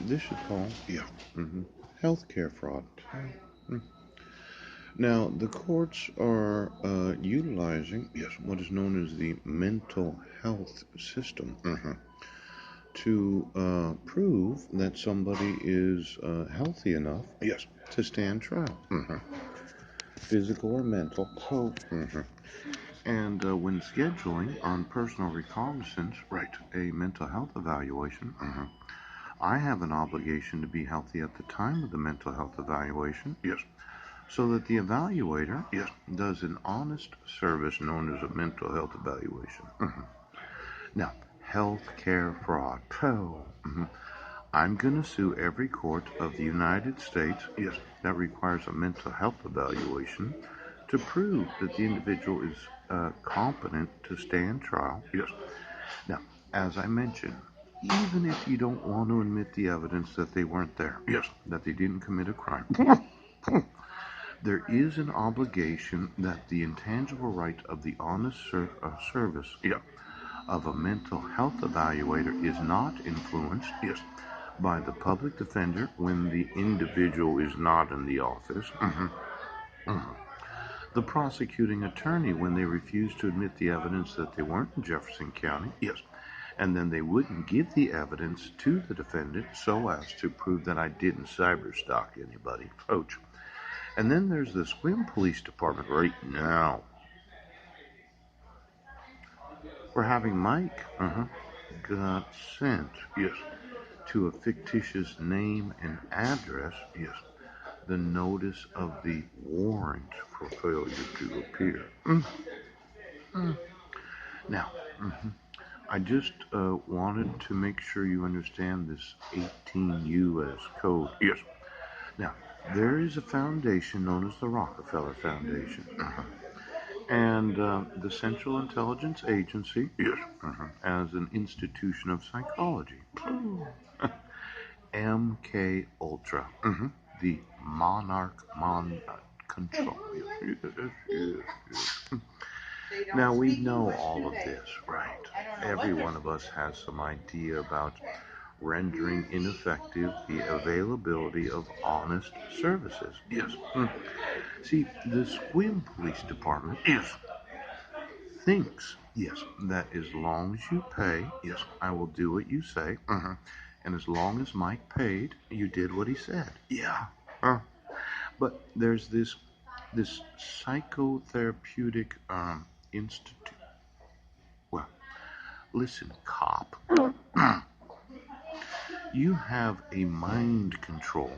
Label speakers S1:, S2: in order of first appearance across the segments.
S1: This is called, healthcare fraud. Mm. Now, the courts are utilizing, what is known as the mental health system to prove that somebody is healthy enough, to stand trial, physical or mental. And when scheduling on personal reconnaissance, a mental health evaluation, I have an obligation to be healthy at the time of the mental health evaluation. So that the evaluator, does an honest service known as a mental health evaluation. Now, healthcare fraud. I'm going to sue every court of the United States, that requires a mental health evaluation to prove that the individual is competent to stand trial. Now, as I mentioned, even if you don't want to admit the evidence that they weren't there, that they didn't commit a crime, there is an obligation that the intangible right of the honest service, of a mental health evaluator is not influenced, by the public defender when the individual is not in the office, the prosecuting attorney when they refuse to admit the evidence that they weren't in Jefferson County, and then they wouldn't give the evidence to the defendant so as to prove that I didn't cyberstalk anybody. Coach. And then there's the Sequim Police Department right now. We're having Mike got sent, to a fictitious name and address, the notice of the warrant for failure to appear. Now, I just wanted to make sure you understand this 18 U.S. code. Now, there is a foundation known as the Rockefeller Foundation. And the Central Intelligence Agency, as an institution of psychology. MK Ultra, the monarch control. Now we know all of this, right? Every one of us has some idea about rendering ineffective the availability of honest services. See, the Sequim Police Department thinks, that as long as you pay, I will do what you say, and as long as Mike paid, you did what he said. But there's this psychotherapeutic institute. Well, listen, cop. You have a mind control.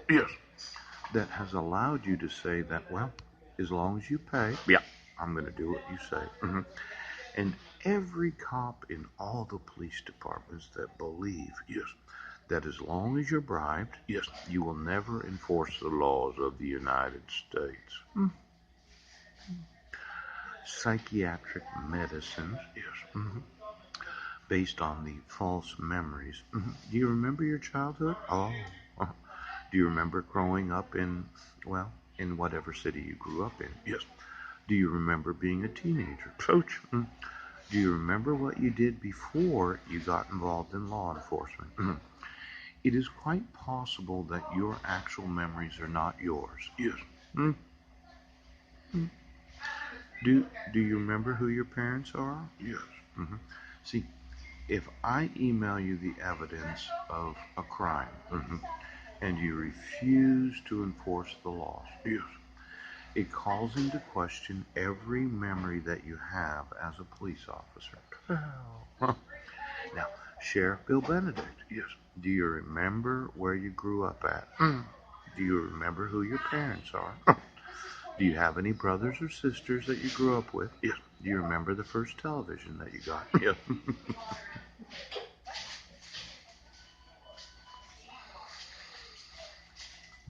S1: That has allowed you to say that, well, as long as you pay, I'm going to do what you say. And every cop in all the police departments that believe, that as long as you're bribed, you will never enforce the laws of the United States. Psychiatric medicine, based on the false memories. Do you remember your childhood? Oh. Do you remember growing up in, well, in whatever city you grew up in? Do you remember being a teenager? Coach. Do you remember what you did before you got involved in law enforcement? It is quite possible that your actual memories are not yours. Mm. Do you remember who your parents are? See, if I email you the evidence of a crime, and you refuse to enforce the laws, it calls into question every memory that you have as a police officer. Now, Sheriff Bill Benedict, do you remember where you grew up at? Do you remember who your parents are? Do you have any brothers or sisters that you grew up with? Do you remember the first television that you got?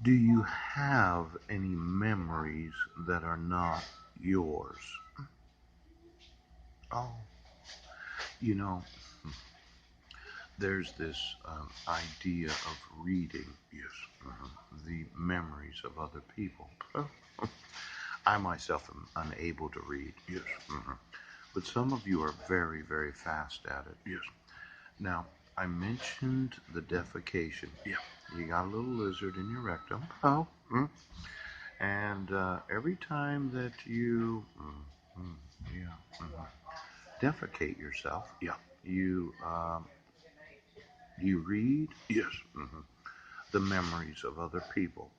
S1: Do you have any memories that are not yours? Oh, you know, there's this idea of reading, the memories of other people. I myself am unable to read, but some of you are very, very fast at it. Now, I mentioned the defecation. Yeah. You got a little lizard in your rectum. Oh. And every time that you yeah, defecate yourself, yeah, you read, yes, the memories of other people.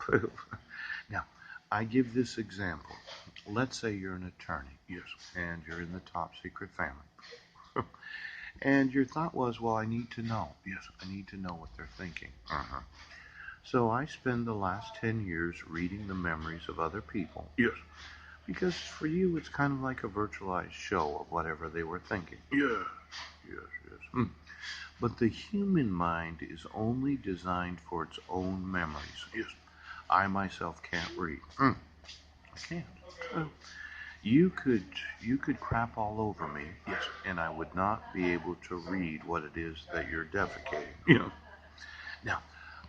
S1: Now, I give this example. Let's say you're an attorney, yes, and you're in the top secret family. And your thought was, well, I need to know. Yes, I need to know what they're thinking. So I spend the last 10 years reading the memories of other people. Yes. Because for you, it's kind of like a virtualized show of whatever they were thinking. Yes, yes. But the human mind is only designed for its own memories. Yes. I myself can't read. I can't. You could you could crap all over me, yes, and I would not be able to read what it is that you're defecating. Yeah. Now,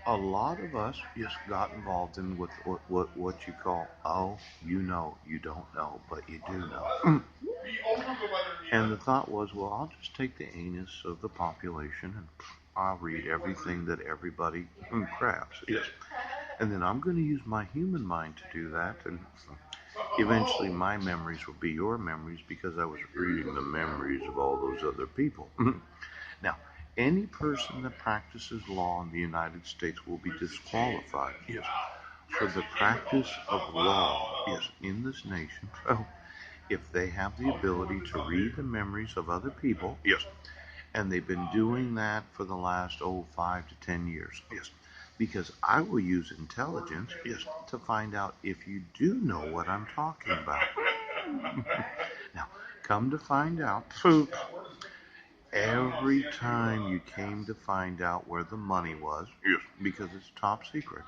S1: a lot of us just got involved in with what you call, oh, you don't know, but you do know. And the thought was, well, I'll just take the anus of the population and I'll read everything that everybody grabs. Yes. And then I'm going to use my human mind to do that, and eventually my memories will be your memories because I was reading the memories of all those other people. Now, any person that practices law in the United States will be disqualified, yes, for the practice of law, yes, in this nation. So, if they have the ability to read the memories of other people, yes, and they've been doing that for the last 5 to 10 years, yes, because I will use intelligence, yes, to find out if you do know what I'm talking about. Now, come to find out, every time you came to find out where the money was, yes, because it's top secret,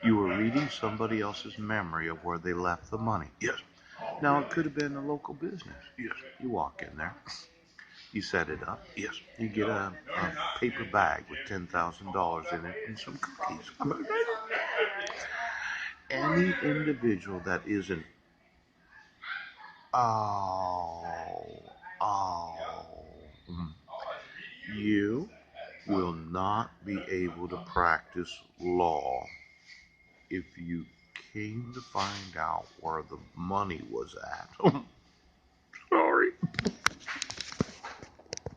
S1: you were reading somebody else's memory of where they left the money. Yes. Now, it could have been a local business. Yes. You walk in there, you set it up. Yes. You get a paper bag with $10,000 in it and some cookies. Any individual that isn't, oh, oh, you will not be able to practice law if you came to find out where the money was at.